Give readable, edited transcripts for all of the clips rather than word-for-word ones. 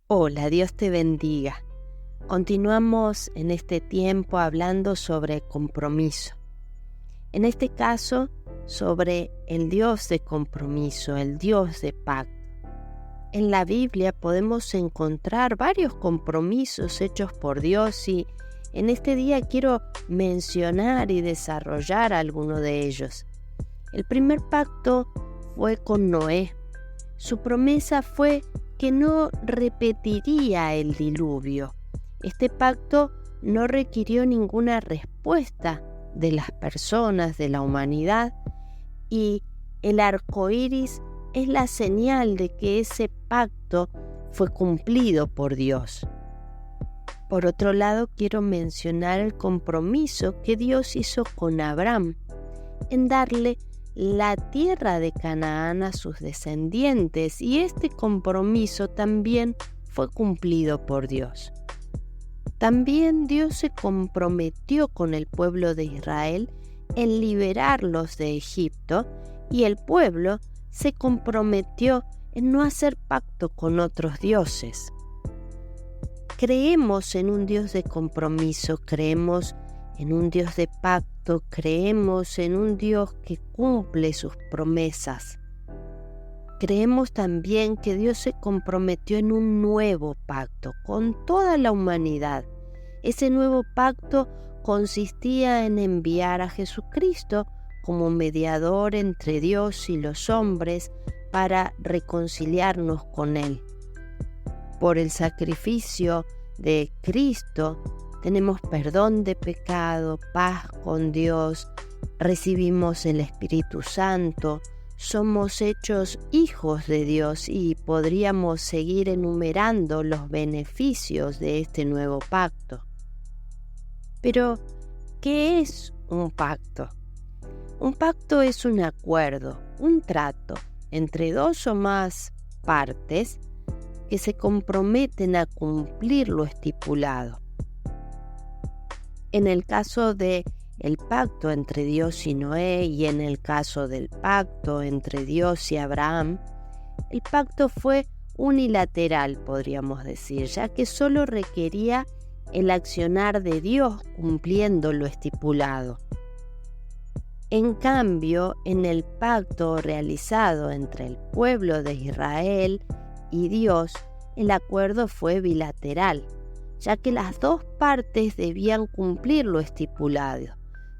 Hola, Dios te bendiga. Continuamos en este tiempo hablando sobre compromiso. En este caso, sobre el Dios de compromiso, el Dios de pacto. En la Biblia podemos encontrar varios compromisos hechos por Dios y en este día quiero mencionar y desarrollar alguno de ellos. El primer pacto fue con Noé. Su promesa fue que no repetiría el diluvio. Este pacto no requirió ninguna respuesta de las personas, de la humanidad, y el arco iris es la señal de que ese pacto fue cumplido por Dios. Por otro lado, quiero mencionar el compromiso que Dios hizo con Abraham en darle la tierra de Canaán a sus descendientes, y este compromiso también fue cumplido por Dios. También Dios se comprometió con el pueblo de Israel en liberarlos de Egipto, y el pueblo se comprometió en no hacer pacto con otros dioses. Creemos en un Dios de compromiso, creemos en un Dios de pacto, creemos en un Dios que cumple sus promesas. Creemos también que Dios se comprometió en un nuevo pacto con toda la humanidad. Ese nuevo pacto consistía en enviar a Jesucristo como mediador entre Dios y los hombres para reconciliarnos con Él. Por el sacrificio de Cristo, tenemos perdón de pecado, paz con Dios, recibimos el Espíritu Santo, somos hechos hijos de Dios y podríamos seguir enumerando los beneficios de este nuevo pacto. Pero, ¿qué es un pacto? Un pacto es un acuerdo, un trato entre dos o más partes que se comprometen a cumplir lo estipulado. En el caso del pacto entre Dios y Noé y en el caso del pacto entre Dios y Abraham, el pacto fue unilateral, podríamos decir, ya que solo requería el accionar de Dios cumpliendo lo estipulado. En cambio, en el pacto realizado entre el pueblo de Israel y Dios, el acuerdo fue bilateral, ya que las dos partes debían cumplir lo estipulado.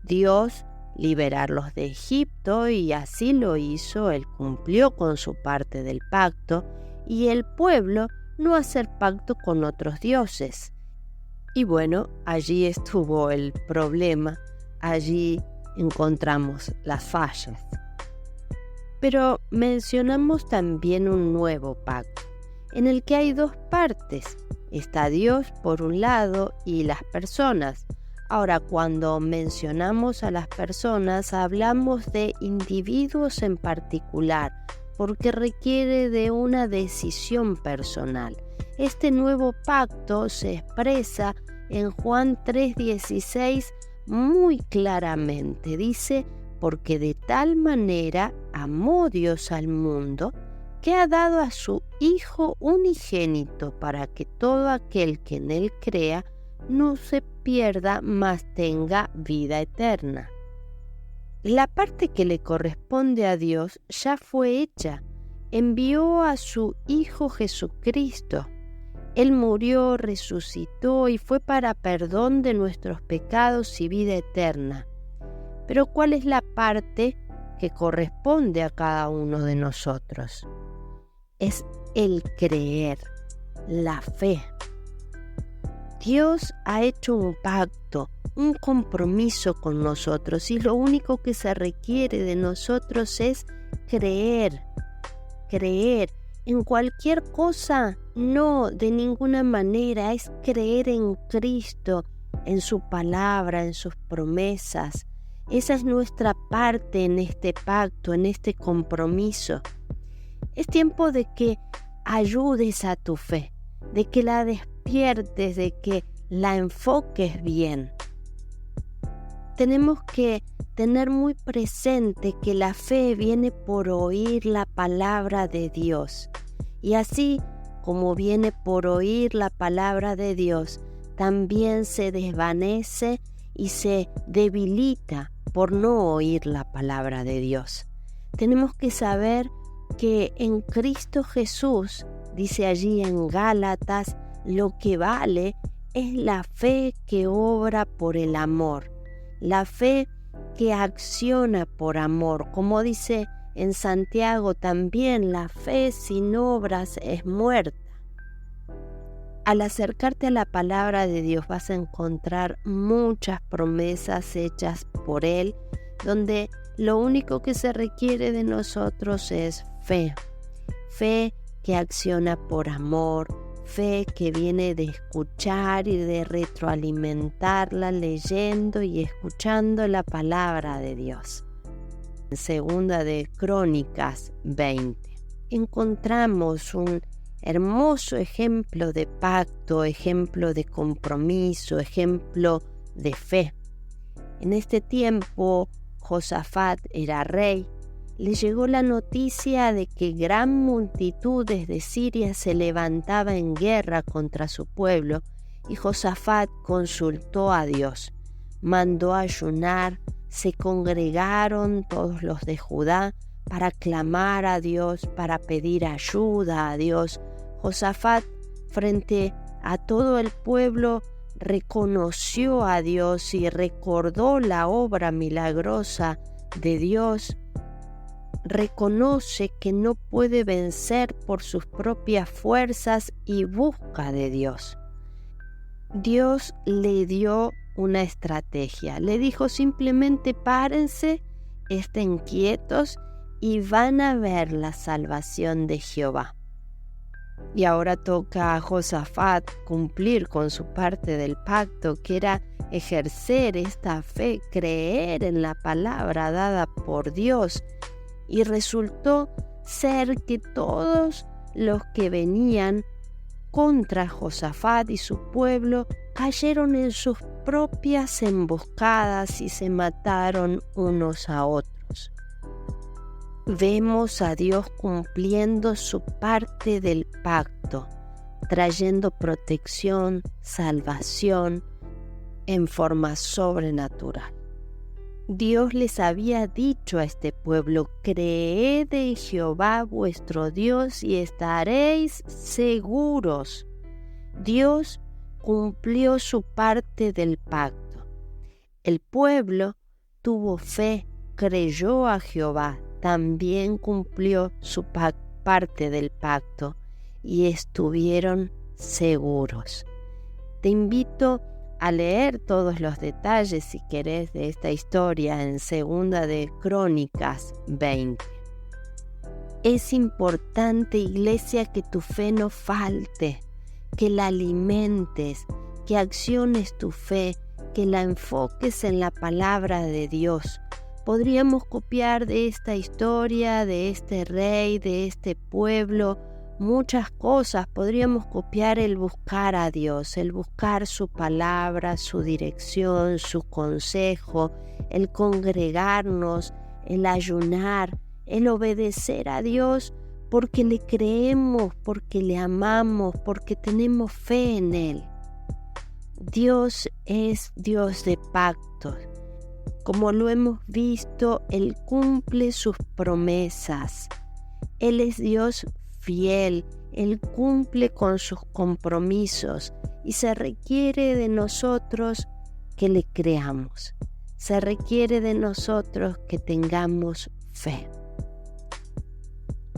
Dios liberarlos de Egipto, y así lo hizo, Él cumplió con su parte del pacto, y el pueblo no hacer pacto con otros dioses. Y bueno, allí estuvo el problema, allí encontramos las fallas. Pero mencionamos también un nuevo pacto, en el que hay dos partes. Está Dios por un lado y las personas. Ahora, cuando mencionamos a las personas, hablamos de individuos en particular, porque requiere de una decisión personal. Este nuevo pacto se expresa en Juan 3:16 muy claramente. Dice: porque de tal manera amó Dios al mundo, que ha dado a su Hijo unigénito, para que todo aquel que en Él crea no se pierda, mas tenga vida eterna. La parte que le corresponde a Dios ya fue hecha. Envió a su Hijo Jesucristo. Él murió, resucitó y fue para perdón de nuestros pecados y vida eterna. Pero ¿cuál es la parte que corresponde a cada uno de nosotros? Es el creer, la fe. Dios ha hecho un pacto, un compromiso con nosotros, y lo único que se requiere de nosotros es creer. Creer en cualquier cosa, no, de ninguna manera, es creer en Cristo, en su palabra, en sus promesas. Esa es nuestra parte en este pacto, en este compromiso. Es tiempo de que ayudes a tu fe, de que la despiertes, de que la enfoques bien. Tenemos que tener muy presente que la fe viene por oír la palabra de Dios. Y así como viene por oír la palabra de Dios, también se desvanece y se debilita por no oír la palabra de Dios. Tenemos que saber que en Cristo Jesús, dice allí en Gálatas, lo que vale es la fe que obra por el amor, la fe que acciona por amor. Como dice en Santiago también, la fe sin obras es muerta. Al acercarte a la palabra de Dios vas a encontrar muchas promesas hechas por Él, donde lo único que se requiere de nosotros es fe. Fe que acciona por amor, fe que viene de escuchar y de retroalimentarla leyendo y escuchando la palabra de Dios. En Segunda de Crónicas 20 encontramos un hermoso ejemplo de pacto, ejemplo de compromiso, ejemplo de fe. En este tiempo, Josafat era rey. Le llegó la noticia de que gran multitud desde Siria se levantaba en guerra contra su pueblo, y Josafat consultó a Dios. Mandó ayunar, se congregaron todos los de Judá para clamar a Dios, para pedir ayuda a Dios. Josafat, frente a todo el pueblo, reconoció a Dios y recordó la obra milagrosa de Dios. Reconoce que no puede vencer por sus propias fuerzas y busca de Dios. Dios le dio una estrategia. Le dijo simplemente: párense, estén quietos y van a ver la salvación de Jehová. Y ahora toca a Josafat cumplir con su parte del pacto, que era ejercer esta fe, creer en la palabra dada por Dios. Y resultó ser que todos los que venían contra Josafat y su pueblo cayeron en sus propias emboscadas y se mataron unos a otros. Vemos a Dios cumpliendo su parte del pacto, trayendo protección, salvación en forma sobrenatural. Dios les había dicho a este pueblo: creed en Jehová vuestro Dios y estaréis seguros. Dios cumplió su parte del pacto. El pueblo tuvo fe, creyó a Jehová, también cumplió su parte del pacto y estuvieron seguros. Te invito a leer todos los detalles, si querés, de esta historia en Segunda de Crónicas 20. Es importante, iglesia, que tu fe no falte, que la alimentes, que acciones tu fe, que la enfoques en la palabra de Dios. Podríamos copiar de esta historia, de este rey, de este pueblo, muchas cosas. Podríamos copiar el buscar a Dios, el buscar su palabra, su dirección, su consejo, el congregarnos, el ayunar, el obedecer a Dios porque le creemos, porque le amamos, porque tenemos fe en Él. Dios es Dios de pactos. Como lo hemos visto, Él cumple sus promesas. Él es Dios fiel, Él cumple con sus compromisos y se requiere de nosotros que le creamos. Se requiere de nosotros que tengamos fe.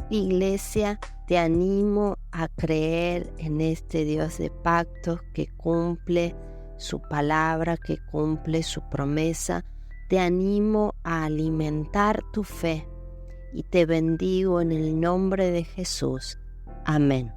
Iglesia, te animo a creer en este Dios de pactos que cumple su palabra, que cumple su promesa. Te animo a alimentar tu fe y te bendigo en el nombre de Jesús. Amén.